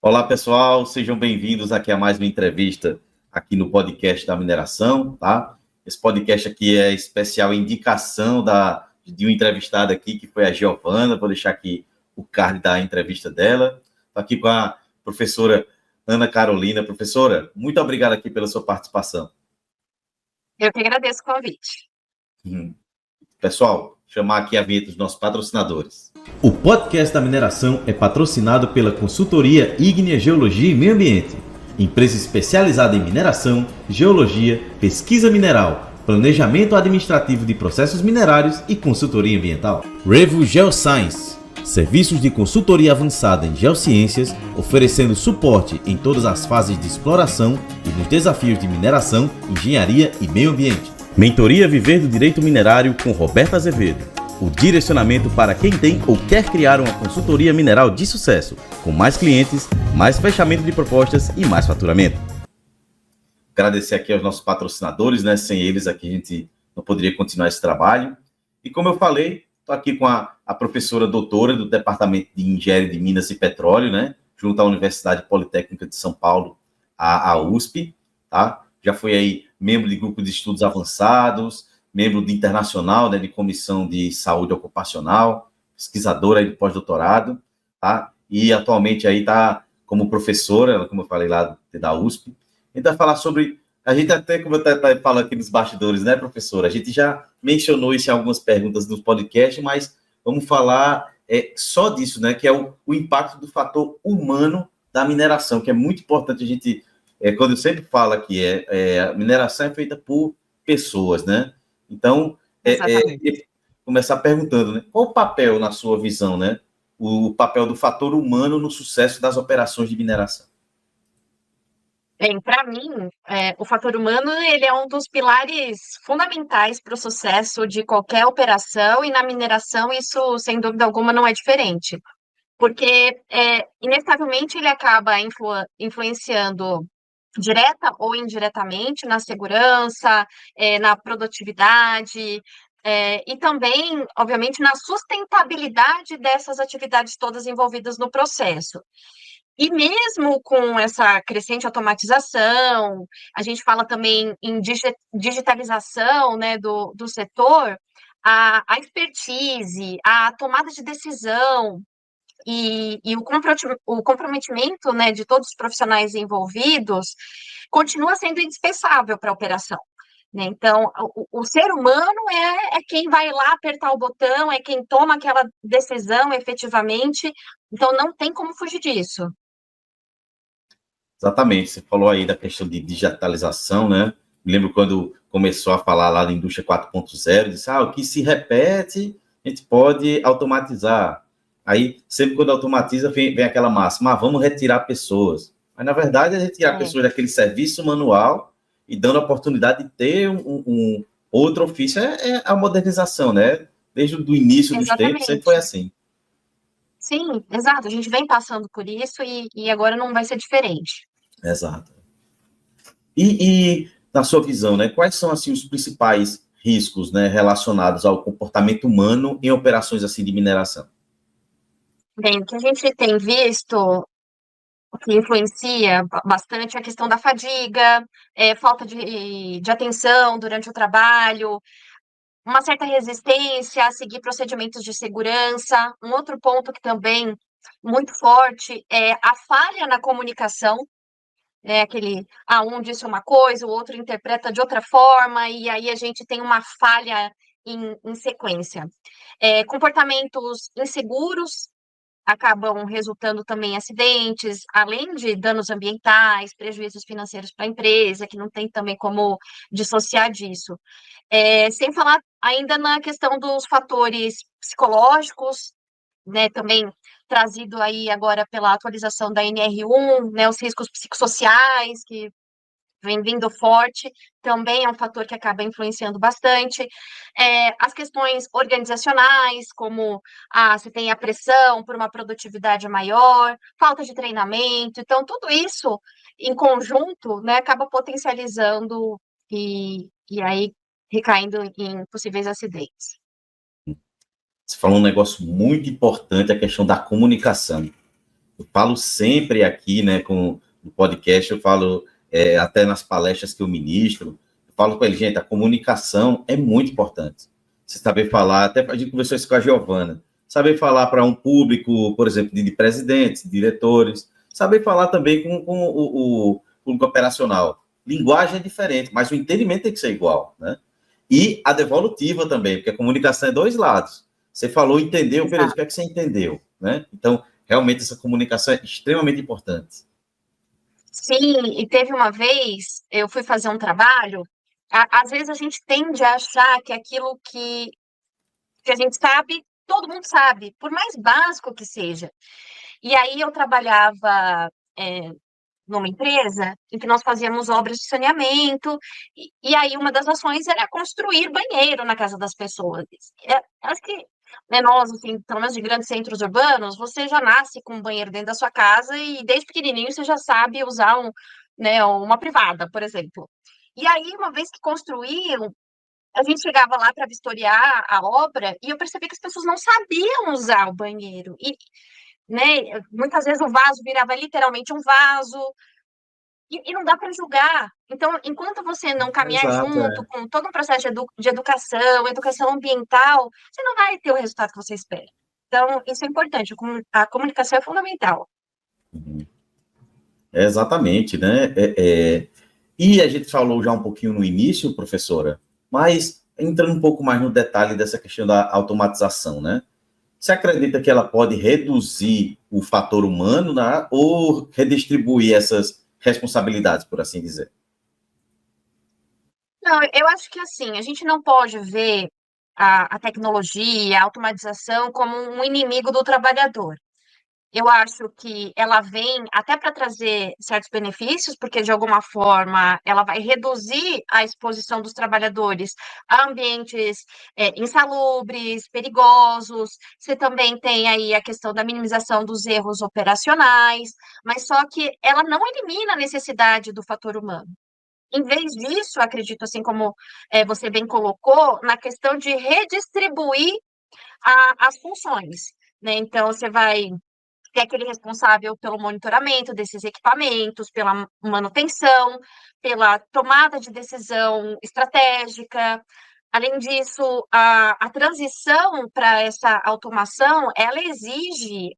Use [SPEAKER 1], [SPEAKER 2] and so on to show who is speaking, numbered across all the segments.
[SPEAKER 1] Olá, pessoal, sejam bem-vindos aqui a mais uma entrevista aqui no podcast da mineração, tá? Esse podcast aqui é especial indicação de um entrevistado aqui, que foi a Giovana. Vou deixar aqui o card da entrevista dela. Estou aqui com a professora Ana Carolina. Professora, muito obrigado aqui pela sua participação.
[SPEAKER 2] Eu que agradeço o convite.
[SPEAKER 1] Pessoal, chamar aqui a vinheta dos nossos patrocinadores. O podcast da mineração é patrocinado pela consultoria Ígnea Geologia e Meio Ambiente, empresa especializada em mineração, geologia, pesquisa mineral, planejamento administrativo de processos minerários e consultoria ambiental. Revo Geoscience, serviços de consultoria avançada em geociências, oferecendo suporte em todas as fases de exploração e nos desafios de mineração, engenharia e meio ambiente. Mentoria Viver do Direito Minerário com Roberta Azevedo. O direcionamento para quem tem ou quer criar uma consultoria mineral de sucesso, com mais clientes, mais fechamento de propostas e mais faturamento. Agradecer aqui aos nossos patrocinadores, né? Sem eles aqui a gente não poderia continuar esse trabalho. E como eu falei, estou aqui com a professora doutora do Departamento de Engenharia de Minas e Petróleo, né? Junto à Universidade Politécnica de São Paulo, a USP, tá? Já foi aí membro de grupo de estudos avançados, membro de internacional, né, de comissão de saúde ocupacional, pesquisadora de pós-doutorado, tá? E atualmente aí está como professora, como eu falei lá da USP. A gente vai falar sobre, a gente até, como eu até falo aqui nos bastidores, né, professora? A gente já mencionou isso em algumas perguntas do podcast, mas vamos falar só disso, né, que é o impacto do fator humano da mineração, que é muito importante a gente, quando eu sempre falo aqui, a mineração é feita por pessoas, né? Então, começar perguntando, né? Qual o papel, na sua visão, né? O papel do fator humano no sucesso das operações de mineração?
[SPEAKER 2] Bem, para mim, o fator humano ele é um dos pilares fundamentais para o sucesso de qualquer operação, e na mineração isso, sem dúvida alguma, não é diferente. Porque, inevitavelmente, ele acaba influenciando direta ou indiretamente na segurança, na produtividade, e também, obviamente, na sustentabilidade dessas atividades todas envolvidas no processo. E mesmo com essa crescente automatização, a gente fala também em digitalização, né, do setor, a expertise, a tomada de decisão, e o comprometimento, né, de todos os profissionais envolvidos continua sendo indispensável para a operação, né? Então, o ser humano é quem vai lá apertar o botão, é quem toma aquela decisão efetivamente, então não tem como fugir disso.
[SPEAKER 1] Exatamente, você falou aí da questão de digitalização, né? Me lembro quando começou a falar lá da indústria 4.0, disse, o que se repete, a gente pode automatizar. Aí, sempre quando automatiza, vem aquela máxima, vamos retirar pessoas. Mas, na verdade, é retirar pessoas daquele serviço manual e dando a oportunidade de ter um outro ofício. É a modernização, né? Desde o início dos tempos, sempre foi assim.
[SPEAKER 2] Sim, exato. A gente vem passando por isso e agora não vai ser diferente.
[SPEAKER 1] Exato. E na sua visão, né, quais são assim os principais riscos, né, relacionados ao comportamento humano em operações assim de mineração?
[SPEAKER 2] Bem, o que a gente tem visto, o que influencia bastante, é a questão da fadiga, falta de atenção durante o trabalho, uma certa resistência a seguir procedimentos de segurança. Um outro ponto que também muito forte é a falha na comunicação, né? Um disse uma coisa, o outro interpreta de outra forma, e aí a gente tem uma falha em sequência. Comportamentos inseguros acabam resultando também em acidentes, além de danos ambientais, prejuízos financeiros para a empresa, que não tem também como dissociar disso. Sem falar ainda na questão dos fatores psicológicos, né, também trazido aí agora pela atualização da NR1, né, os riscos psicossociais, que vem vindo forte, também é um fator que acaba influenciando bastante. As questões organizacionais, como você tem a pressão por uma produtividade maior, falta de treinamento, então tudo isso em conjunto, né, acaba potencializando e aí recaindo em possíveis acidentes.
[SPEAKER 1] Você falou um negócio muito importante, a questão da comunicação. falo sempre aqui, né, no podcast, eu falo até nas palestras que eu ministro, eu falo com ele, gente, a comunicação é muito importante. Você saber falar, até a gente conversou isso com a Giovana, saber falar para um público, por exemplo, de presidentes, diretores, saber falar também com o público operacional. Linguagem é diferente, mas o entendimento tem que ser igual, né? E a devolutiva também, porque a comunicação é dois lados. Você falou, entendeu, beleza, o que é que você entendeu, né? Então, realmente, essa comunicação é extremamente importante.
[SPEAKER 2] Sim, e teve uma vez, eu fui fazer um trabalho, às vezes a gente tende a achar que aquilo que a gente sabe, todo mundo sabe, por mais básico que seja. E aí eu trabalhava numa empresa em que nós fazíamos obras de saneamento, e aí uma das ações era construir banheiro na casa das pessoas. Acho que nós, assim, pelo menos de grandes centros urbanos, você já nasce com um banheiro dentro da sua casa e desde pequenininho você já sabe usar uma privada, por exemplo. E aí, uma vez que construíam, a gente chegava lá para vistoriar a obra e eu percebi que as pessoas não sabiam usar o banheiro. E, né, muitas vezes o vaso virava literalmente um vaso, e não dá para julgar. Então, enquanto você não caminhar
[SPEAKER 1] Exato,
[SPEAKER 2] junto com todo um processo de educação, educação ambiental, você não vai ter o resultado que você espera. Então, isso é importante. A comunicação é fundamental.
[SPEAKER 1] Exatamente, né? E a gente falou já um pouquinho no início, professora, mas entrando um pouco mais no detalhe dessa questão da automatização, né? Você acredita que ela pode reduzir o fator humano, né, ou redistribuir essas responsabilidades, por assim dizer?
[SPEAKER 2] Não, eu acho que assim, a gente não pode ver a tecnologia, a automatização como um inimigo do trabalhador. Eu acho que ela vem até para trazer certos benefícios, porque de alguma forma ela vai reduzir a exposição dos trabalhadores a ambientes insalubres, perigosos. Você também tem aí a questão da minimização dos erros operacionais, mas só que ela não elimina a necessidade do fator humano. Em vez disso, acredito, assim como você bem colocou, na questão de redistribuir as funções, né? Então, você vai ter aquele responsável pelo monitoramento desses equipamentos, pela manutenção, pela tomada de decisão estratégica. Além disso, a transição para essa automação, ela exige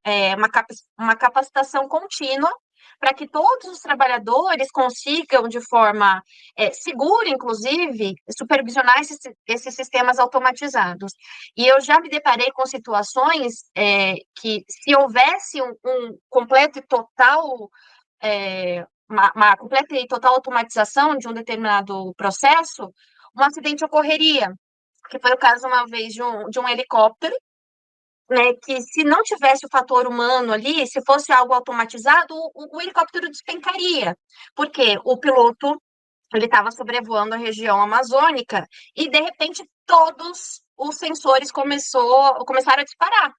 [SPEAKER 2] uma capacitação contínua para que todos os trabalhadores consigam, de forma segura, inclusive, supervisionar esses sistemas automatizados. E eu já me deparei com situações que, se houvesse um completo e total, uma completa e total automatização de um determinado processo, um acidente ocorreria, que foi o caso uma vez de um helicóptero, né, que se não tivesse o fator humano ali, se fosse algo automatizado, o helicóptero despencaria, porque o piloto ele estava sobrevoando a região amazônica e, de repente, todos os sensores começaram a disparar.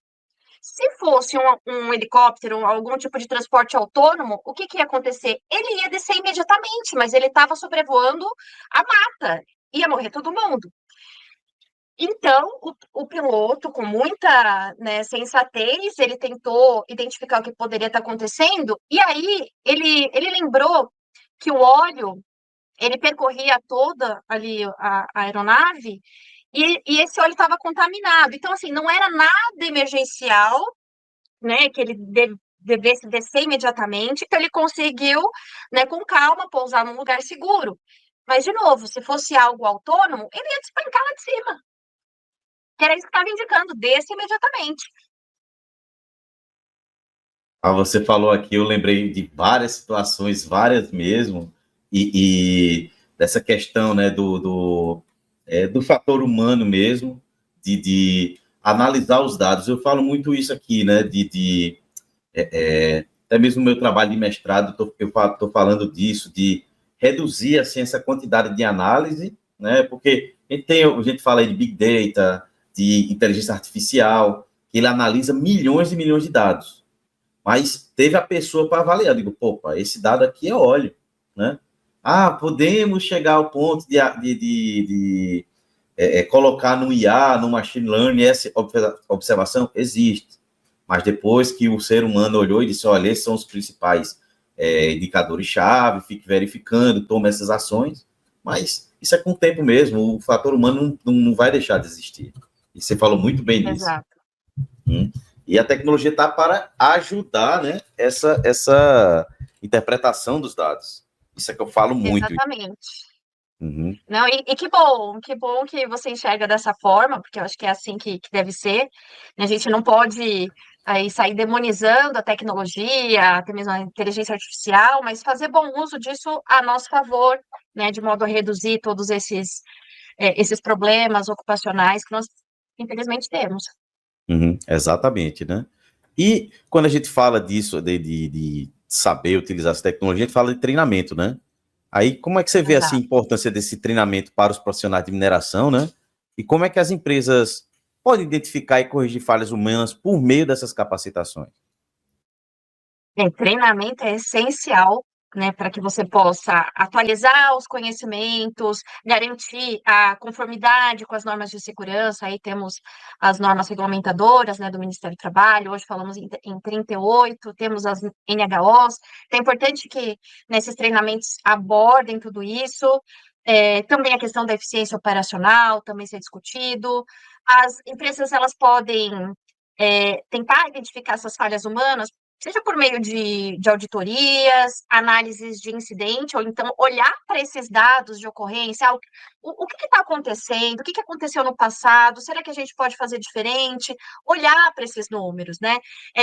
[SPEAKER 2] Se fosse um helicóptero, algum tipo de transporte autônomo, o que ia acontecer? Ele ia descer imediatamente, mas ele estava sobrevoando a mata, ia morrer todo mundo. Então, o piloto, com muita, né, sensatez, ele tentou identificar o que poderia estar acontecendo, e aí ele lembrou que o óleo, ele percorria toda ali a aeronave, e esse óleo estava contaminado. Então, assim, não era nada emergencial, né, que ele devesse descer imediatamente, então ele conseguiu, né, com calma, pousar num lugar seguro. Mas, de novo, se fosse algo autônomo, ele ia despencar lá de cima. Que era isso que estava indicando, desça imediatamente.
[SPEAKER 1] Você falou aqui, eu lembrei de várias situações, várias mesmo, e dessa questão, né, do fator humano mesmo, de analisar os dados. Eu falo muito isso aqui, né, até mesmo no meu trabalho de mestrado, eu estou falando disso, de reduzir assim, essa quantidade de análise, né, porque a gente fala aí de Big Data, de inteligência artificial, que ele analisa milhões e milhões de dados. Mas teve a pessoa para avaliar. Eu digo, pô, esse dado aqui é óleo, né? Podemos chegar ao ponto de colocar no IA, no machine learning, essa observação? Existe. mas depois que o ser humano olhou e disse, olha, esses são os principais indicadores-chave, fique verificando, tome essas ações, mas isso é com o tempo mesmo, o fator humano não vai deixar de existir. E você falou muito bem nisso.
[SPEAKER 2] Exato.
[SPEAKER 1] E a tecnologia está para ajudar, né, essa interpretação dos dados. Isso é que eu falo muito.
[SPEAKER 2] Exatamente.
[SPEAKER 1] Uhum.
[SPEAKER 2] Não, e que bom que você enxerga dessa forma, porque eu acho que é assim que deve ser. A gente não pode aí sair demonizando a tecnologia, até mesmo a inteligência artificial, mas fazer bom uso disso a nosso favor, né, de modo a reduzir todos esses problemas ocupacionais que nós, infelizmente, temos.
[SPEAKER 1] Uhum, exatamente, né? E quando a gente fala disso, de saber utilizar essa tecnologia, a gente fala de treinamento, né? Aí, como é que você vê assim, a
[SPEAKER 2] Exato.
[SPEAKER 1] importância desse treinamento para os profissionais de mineração, né? E como é que as empresas podem identificar e corrigir falhas humanas por meio dessas capacitações?
[SPEAKER 2] Treinamento é essencial, né, para que você possa atualizar os conhecimentos, garantir a conformidade com as normas de segurança. Aí temos as normas regulamentadoras, né, do Ministério do Trabalho. Hoje falamos em 38, temos as NHOs. Então, é importante que nesses treinamentos abordem tudo isso. Também a questão da eficiência operacional também ser discutido. As empresas elas podem tentar identificar essas falhas humanas, seja por meio de auditorias, análises de incidente, ou então olhar para esses dados de ocorrência, o que está acontecendo, o que aconteceu no passado, será que a gente pode fazer diferente? Olhar para esses números, né?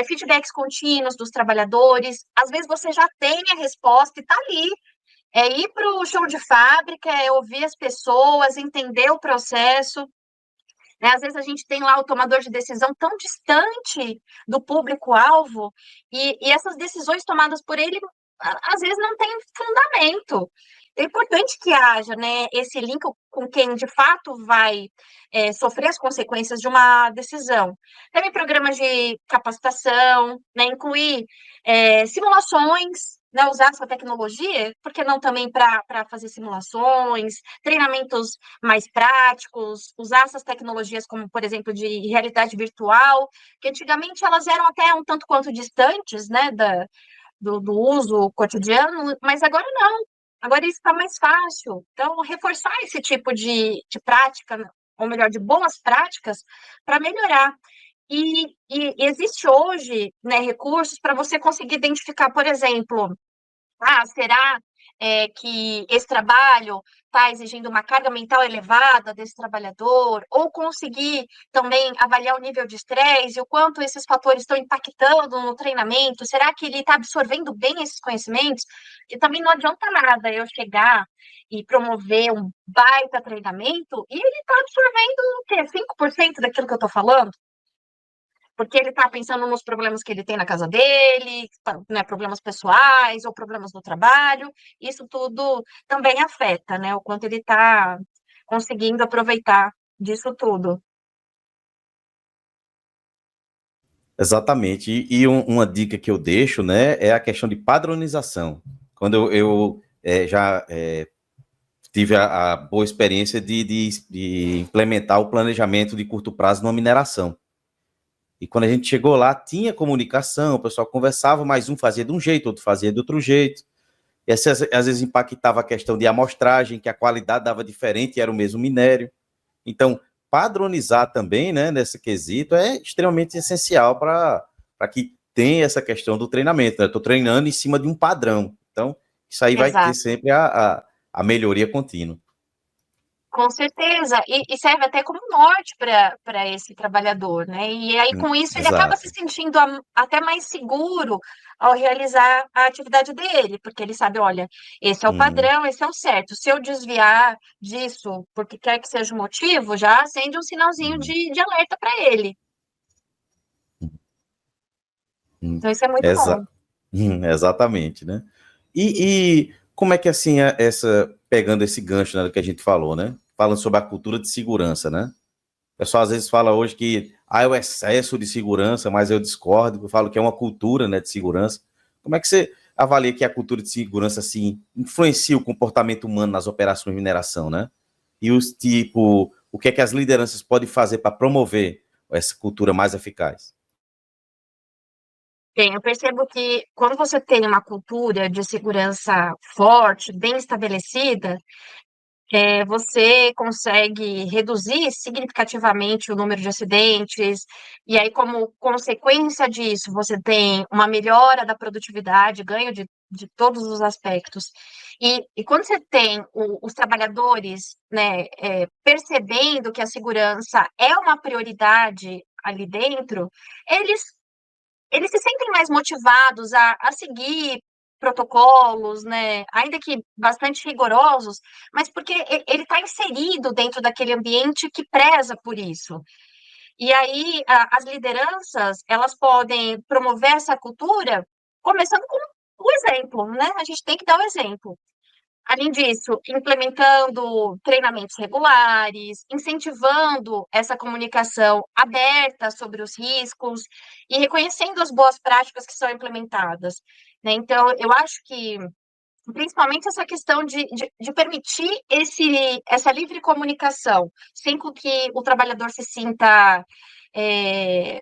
[SPEAKER 2] Feedbacks contínuos dos trabalhadores, às vezes você já tem a resposta e está ali. Ir para o show de fábrica, ouvir as pessoas, entender o processo. Né? Às vezes a gente tem lá o tomador de decisão tão distante do público-alvo e essas decisões tomadas por ele, às vezes, não têm fundamento. É importante que haja, né, esse link com quem de fato vai sofrer as consequências de uma decisão. Também programas de capacitação, né, incluir simulações, né, usar essa tecnologia, por que não também para fazer simulações, treinamentos mais práticos, usar essas tecnologias como, por exemplo, de realidade virtual, que antigamente elas eram até um tanto quanto distantes, né, do uso cotidiano, mas agora não. Agora isso está mais fácil. Então, reforçar esse tipo de prática, ou melhor, de boas práticas, para melhorar. E existe hoje, né, recursos para você conseguir identificar, por exemplo, será que esse trabalho está exigindo uma carga mental elevada desse trabalhador? Ou conseguir também avaliar o nível de estresse e o quanto esses fatores estão impactando no treinamento? Será que ele está absorvendo bem esses conhecimentos? E também não adianta nada eu chegar e promover um baita treinamento e ele está absorvendo o quê? 5% daquilo que eu estou falando? Porque ele está pensando nos problemas que ele tem na casa dele, né, problemas pessoais ou problemas no trabalho. Isso tudo também afeta, né, o quanto ele está conseguindo aproveitar disso tudo.
[SPEAKER 1] Exatamente. Uma dica que eu deixo, né, é a questão de padronização. Quando eu já tive a boa experiência de implementar o planejamento de curto prazo numa mineração. E quando a gente chegou lá, tinha comunicação, o pessoal conversava, mas um fazia de um jeito, outro fazia de outro jeito. E às vezes impactava a questão de amostragem, que a qualidade dava diferente e era o mesmo minério. Então, padronizar também, né, nesse quesito, é extremamente essencial para que tenha essa questão do treinamento. Né? Estou treinando em cima de um padrão. Então, isso aí vai ter
[SPEAKER 2] Exato.
[SPEAKER 1] sempre a melhoria contínua.
[SPEAKER 2] Com certeza, e serve até como norte para esse trabalhador, né? E aí, com isso, ele acaba se
[SPEAKER 1] Exato.
[SPEAKER 2] sentindo até mais seguro ao realizar a atividade dele, porque ele sabe, olha, esse é o
[SPEAKER 1] Uhum.
[SPEAKER 2] padrão, esse é o certo. Se eu desviar disso, porque quer que seja o motivo, já acende um sinalzinho
[SPEAKER 1] Uhum.
[SPEAKER 2] de alerta para ele.
[SPEAKER 1] Uhum.
[SPEAKER 2] Então, isso é muito bom.
[SPEAKER 1] Exatamente, né? E como é que assim pegando esse gancho, né, do que a gente falou, né? Falando sobre a cultura de segurança, né? O pessoal às vezes fala hoje que é o excesso de segurança, mas eu discordo, eu falo que é uma cultura, né, de segurança. Como é que você avalia que a cultura de segurança assim influencia o comportamento humano nas operações de mineração, né? E o que é que as lideranças podem fazer para promover essa cultura mais eficaz?
[SPEAKER 2] Bem, eu percebo que quando você tem uma cultura de segurança forte, bem estabelecida, você consegue reduzir significativamente o número de acidentes, e aí, como consequência disso, você tem uma melhora da produtividade, ganho de todos os aspectos. E quando você tem os trabalhadores, né, percebendo que a segurança é uma prioridade ali dentro, eles eles se sentem mais motivados a seguir protocolos, né, ainda que bastante rigorosos, mas porque ele está inserido dentro daquele ambiente que preza por isso. E aí as lideranças, elas podem promover essa cultura começando com o exemplo, né? A gente tem que dar o exemplo. Além disso, implementando treinamentos regulares, incentivando essa comunicação aberta sobre os riscos e reconhecendo as boas práticas que são implementadas, né? Então, eu acho que, principalmente, essa questão de permitir essa livre comunicação, sem que o trabalhador se sinta é,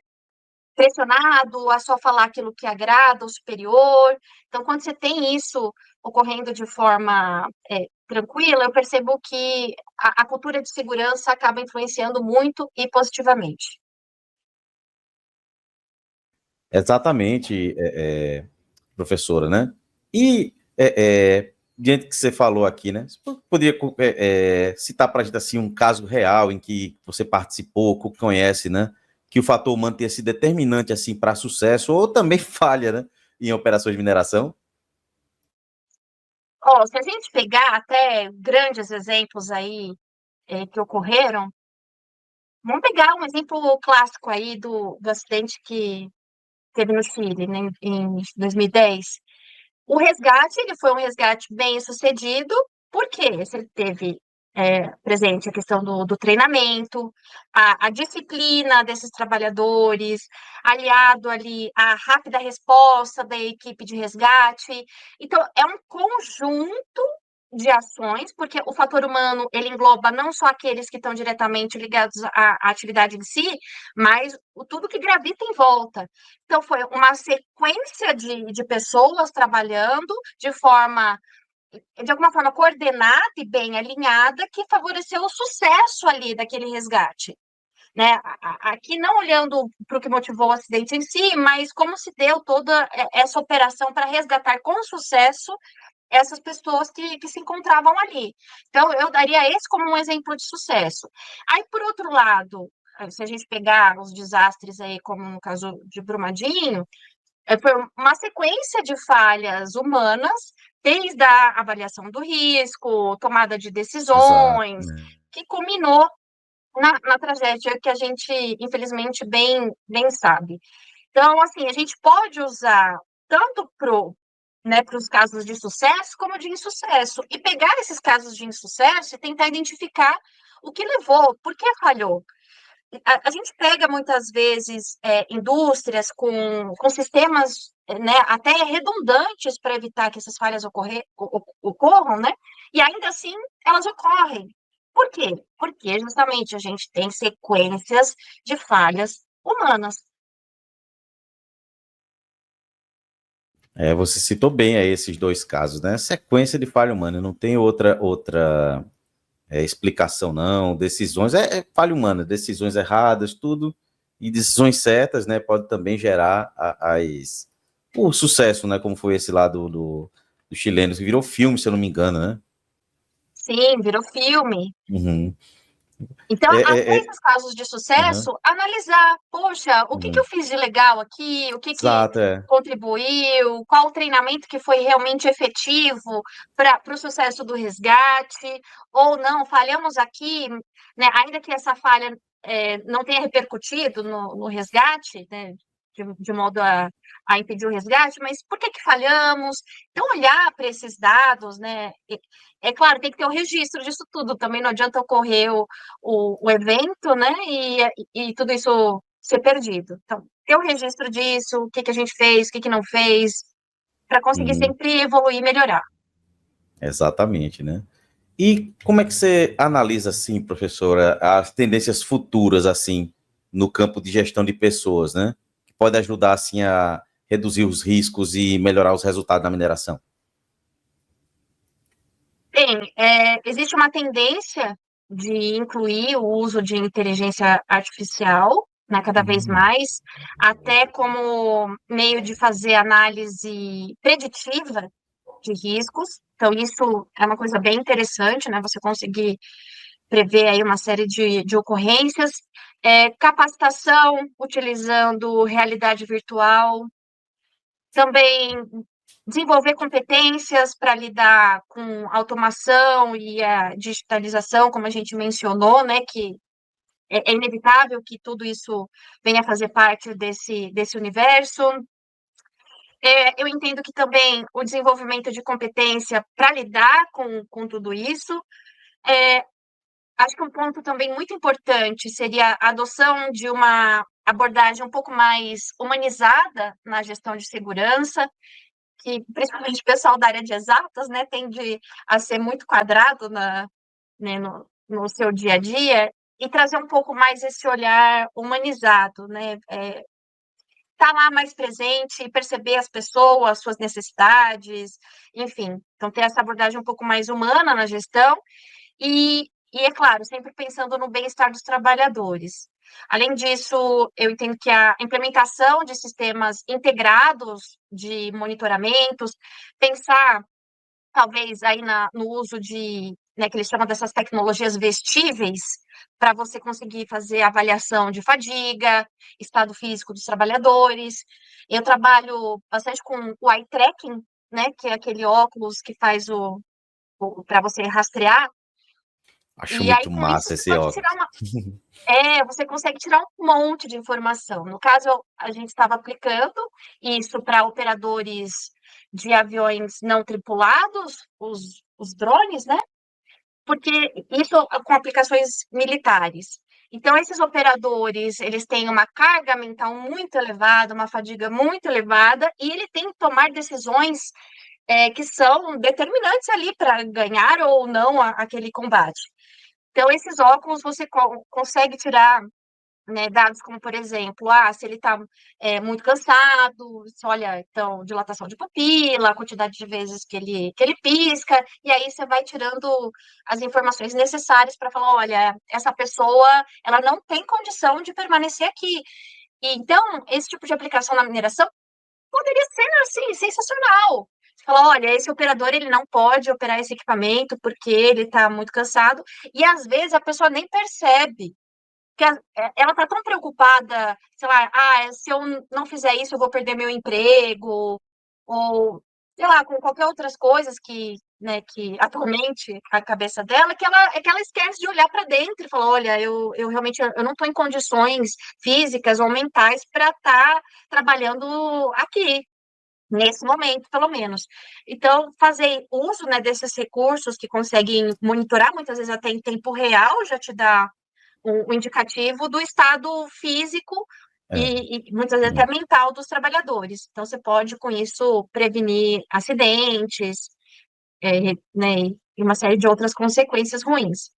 [SPEAKER 2] pressionado a só falar aquilo que agrada ao superior. Então, quando você tem isso ocorrendo de forma tranquila, eu percebo que a cultura de segurança acaba influenciando muito e positivamente.
[SPEAKER 1] Exatamente, professora, né? E diante do que você falou aqui, né? Você poderia citar para a gente assim um caso real em que você participou, que conhece, né? Que o fator humano tenha sido determinante assim para sucesso ou também falha, né? Em operações de mineração?
[SPEAKER 2] Se a gente pegar até grandes exemplos aí que ocorreram, vamos pegar um exemplo clássico aí do acidente que teve no Chile, né, em 2010. O resgate, ele foi um resgate bem sucedido, porque você teve presente a questão do treinamento, a disciplina desses trabalhadores, aliado ali à rápida resposta da equipe de resgate. Então, é um conjunto de ações, porque o fator humano, ele engloba não só aqueles que estão diretamente ligados à atividade em si, mas tudo que gravita em volta. Então, foi uma sequência de pessoas trabalhando de alguma forma coordenada e bem alinhada, que favoreceu o sucesso ali daquele resgate. Né? Aqui não olhando para o que motivou o acidente em si, mas como se deu toda essa operação para resgatar com sucesso essas pessoas que se encontravam ali. Então, eu daria esse como um exemplo de sucesso. Aí, por outro lado, se a gente pegar os desastres aí, como no caso de Brumadinho, foi uma sequência de falhas humanas, desde a avaliação do risco, tomada de
[SPEAKER 1] Exato.
[SPEAKER 2] decisões, que culminou na tragédia que a gente, infelizmente, bem sabe. Então, assim, a gente pode usar tanto para os casos de sucesso como de insucesso, e pegar esses casos de insucesso e tentar identificar o que levou, por que falhou. A gente pega muitas vezes indústrias com sistemas né, até redundantes para evitar que essas falhas ocorram, né? E ainda assim elas ocorrem. Por quê? Porque justamente a gente tem sequências de falhas humanas.
[SPEAKER 1] Você citou bem aí esses dois casos, né? Sequência de falha humana, não tem outra explicação, não. Decisões, falha humana, decisões erradas, tudo, e decisões certas, né? Pode também gerar o sucesso, né? Como foi esse lá do chileno, que virou filme, se eu não me engano, né?
[SPEAKER 2] Sim, virou filme.
[SPEAKER 1] Uhum.
[SPEAKER 2] Então,
[SPEAKER 1] É,
[SPEAKER 2] até
[SPEAKER 1] é, é,
[SPEAKER 2] esses casos de
[SPEAKER 1] uhum,
[SPEAKER 2] sucesso, analisar, poxa, o que que
[SPEAKER 1] uhum.
[SPEAKER 2] eu fiz de legal aqui, o que que
[SPEAKER 1] Exato, é.
[SPEAKER 2] contribuiu, qual o treinamento que foi realmente efetivo para o sucesso do resgate, ou não, falhamos aqui, né, ainda que essa falha não tenha repercutido no resgate, né, de modo a impedir o resgate, mas por que que falhamos? Então, olhar para esses dados, né, é claro, tem que ter o registro disso tudo, também não adianta ocorrer o evento, né? E tudo isso ser perdido. Então, ter o registro disso, o que que a gente fez, o que que não fez, para conseguir
[SPEAKER 1] Uhum.
[SPEAKER 2] sempre evoluir e melhorar.
[SPEAKER 1] Exatamente, né? E como é que você analisa, assim, professora, as tendências futuras, assim, no campo de gestão de pessoas, né? Que pode ajudar, assim, a reduzir os riscos e melhorar os resultados da mineração?
[SPEAKER 2] Bem, existe uma tendência de incluir o uso de inteligência artificial, né, cada vez mais, até como meio de fazer análise preditiva de riscos. Então, isso é uma coisa bem interessante, né? Você conseguir prever aí uma série de ocorrências. Capacitação utilizando realidade virtual, também desenvolver competências para lidar com automação e a digitalização, como a gente mencionou, né, que é inevitável que tudo isso venha a fazer parte desse universo. Eu entendo que também o desenvolvimento de competência para lidar com tudo isso. Acho que um ponto também muito importante seria a adoção de uma abordagem um pouco mais humanizada na gestão de segurança, que principalmente o pessoal da área de exatas, né, tende a ser muito quadrado né, no seu dia a dia, e trazer um pouco mais esse olhar humanizado, né, estar lá mais presente, perceber as pessoas, suas necessidades, enfim, então ter essa abordagem um pouco mais humana na gestão, e é claro, sempre pensando no bem-estar dos trabalhadores. Além disso, eu entendo que a implementação de sistemas integrados de monitoramentos, pensar talvez aí no uso de, né, que eles chamam dessas tecnologias vestíveis, para você conseguir fazer avaliação de fadiga, estado físico dos trabalhadores. Eu trabalho bastante com o eye tracking, né, que é aquele óculos que faz para você rastrear.
[SPEAKER 1] Acho
[SPEAKER 2] E aí,
[SPEAKER 1] muito
[SPEAKER 2] com isso,
[SPEAKER 1] massa
[SPEAKER 2] você
[SPEAKER 1] esse
[SPEAKER 2] pode tirar
[SPEAKER 1] óculos.
[SPEAKER 2] você consegue tirar um monte de informação. No caso, a gente estava aplicando isso para operadores de aviões não tripulados, os drones, né? Porque isso com aplicações militares. Então, esses operadores, eles têm uma carga mental muito elevada, uma fadiga muito elevada, e ele tem que tomar decisões que são determinantes ali para ganhar ou não aquele combate. Então, esses óculos você consegue tirar, né, dados como, por exemplo, se ele está muito cansado, você olha, então, dilatação de pupila, a quantidade de vezes que ele pisca, e aí você vai tirando as informações necessárias para falar, olha, essa pessoa, ela não tem condição de permanecer aqui. E, então, esse tipo de aplicação na mineração poderia ser, assim, sensacional. Você fala, olha, esse operador, ele não pode operar esse equipamento porque ele está muito cansado, e às vezes a pessoa nem percebe, que ela está tão preocupada, sei lá, se eu não fizer isso, eu vou perder meu emprego, ou, sei lá, com qualquer outras coisas né, que atualmente a cabeça dela, que ela esquece de olhar para dentro e falar, olha, eu realmente eu não estou em condições físicas ou mentais para estar trabalhando aqui, nesse momento, pelo menos. Então, fazer uso, né, desses recursos que conseguem monitorar, muitas vezes até em tempo real, já te dá o indicativo do estado físico
[SPEAKER 1] É,
[SPEAKER 2] e muitas vezes até mental dos trabalhadores. Então, você pode, com isso, prevenir acidentes, né, e uma série de outras consequências ruins.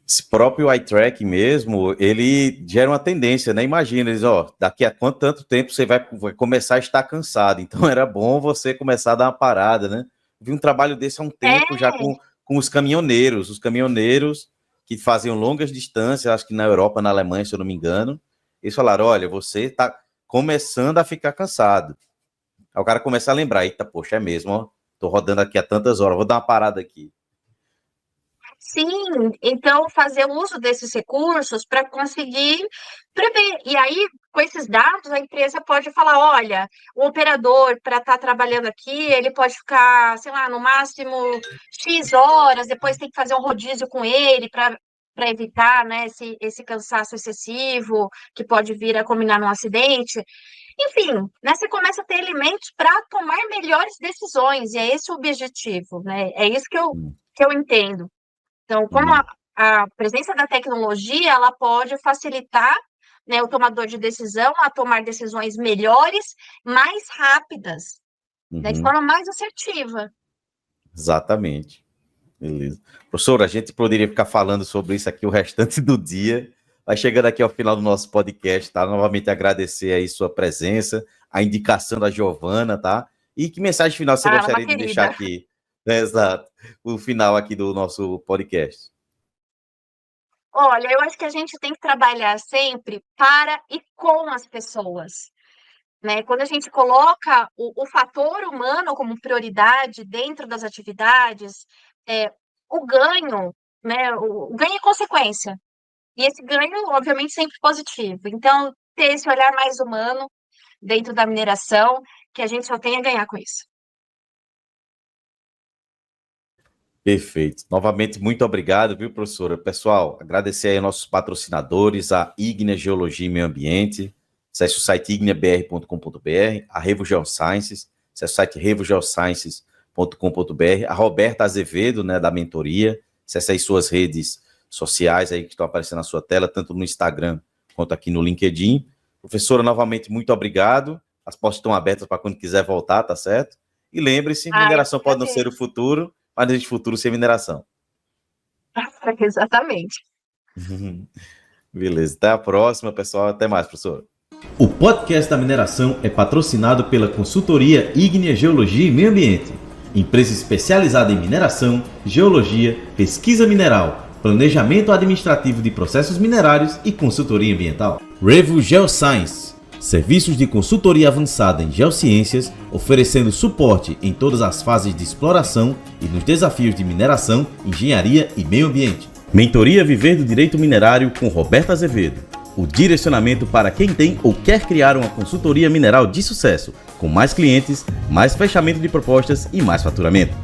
[SPEAKER 1] esse próprio eye track mesmo, ele gera uma tendência, né? Imagina, eles, daqui a tanto tempo você vai começar a estar cansado. Então era bom você começar a dar uma parada, né? Vi um trabalho desse há um tempo já
[SPEAKER 2] É,
[SPEAKER 1] com os caminhoneiros que faziam longas distâncias, acho que na Europa, na Alemanha, se eu não me engano. Eles falaram, olha, você está começando a ficar cansado. Aí o cara começa a lembrar, eita, poxa, é mesmo, ó, tô rodando aqui há tantas horas, vou dar uma parada aqui.
[SPEAKER 2] sim, então fazer uso desses recursos para conseguir prever. E aí, com esses dados, a empresa pode falar: olha, o operador, para estar trabalhando aqui, ele pode ficar, sei lá, no máximo X horas, depois tem que fazer um rodízio com ele para evitar, né, esse cansaço excessivo que pode vir a culminar num acidente. Enfim, né, você começa a ter elementos para tomar melhores decisões, e é esse o objetivo, né? É isso que eu entendo. Então, como
[SPEAKER 1] Uhum,
[SPEAKER 2] a presença da tecnologia, ela pode facilitar, né, o tomador de decisão a tomar decisões melhores, mais rápidas, né, de
[SPEAKER 1] uhum,
[SPEAKER 2] forma mais assertiva.
[SPEAKER 1] exatamente. Beleza. Professor, a gente poderia ficar falando sobre isso aqui o restante do dia. Vai chegando aqui ao final do nosso podcast, tá? Novamente agradecer aí sua presença, a indicação da Giovana, tá? E que mensagem final você gostaria de deixar aqui? Exato. O final aqui do nosso podcast.
[SPEAKER 2] Olha, eu acho que a gente tem que trabalhar sempre para e com as pessoas, né? Quando a gente coloca o fator humano como prioridade dentro das atividades, o ganho, né? O ganho é consequência. E esse ganho, obviamente, sempre positivo. Então, ter esse olhar mais humano dentro da mineração, que a gente só tem a ganhar com isso.
[SPEAKER 1] Perfeito. Novamente, muito obrigado, viu, professora? Pessoal, agradecer aí aos nossos patrocinadores, a Ignea Geologia e Meio Ambiente. Acesse o site igneabr.com.br, a Revo Geosciences, acesse o site revogeosciences.com.br, a Roberta Azevedo, né, da mentoria, acesse aí suas redes sociais aí que estão aparecendo na sua tela, tanto no Instagram quanto aqui no LinkedIn. Professora, novamente, muito obrigado. As portas estão abertas para quando quiser voltar, tá certo? E lembre-se, mineração pode não ser o futuro, mas existe futuro sem mineração.
[SPEAKER 2] Exatamente.
[SPEAKER 1] Beleza, até a próxima, pessoal. Até mais, professor.
[SPEAKER 3] O podcast da mineração é patrocinado pela consultoria Ignea Geologia e Meio Ambiente, empresa especializada em mineração, geologia, pesquisa mineral, planejamento administrativo de processos minerários e consultoria ambiental. Revo Geoscience, serviços de consultoria avançada em geociências, oferecendo suporte em todas as fases de exploração e nos desafios de mineração, engenharia e meio ambiente. Mentoria Viver do Direito Minerário com Roberta Azevedo. O direcionamento para quem tem ou quer criar uma consultoria mineral de sucesso, com mais clientes, mais fechamento de propostas e mais faturamento.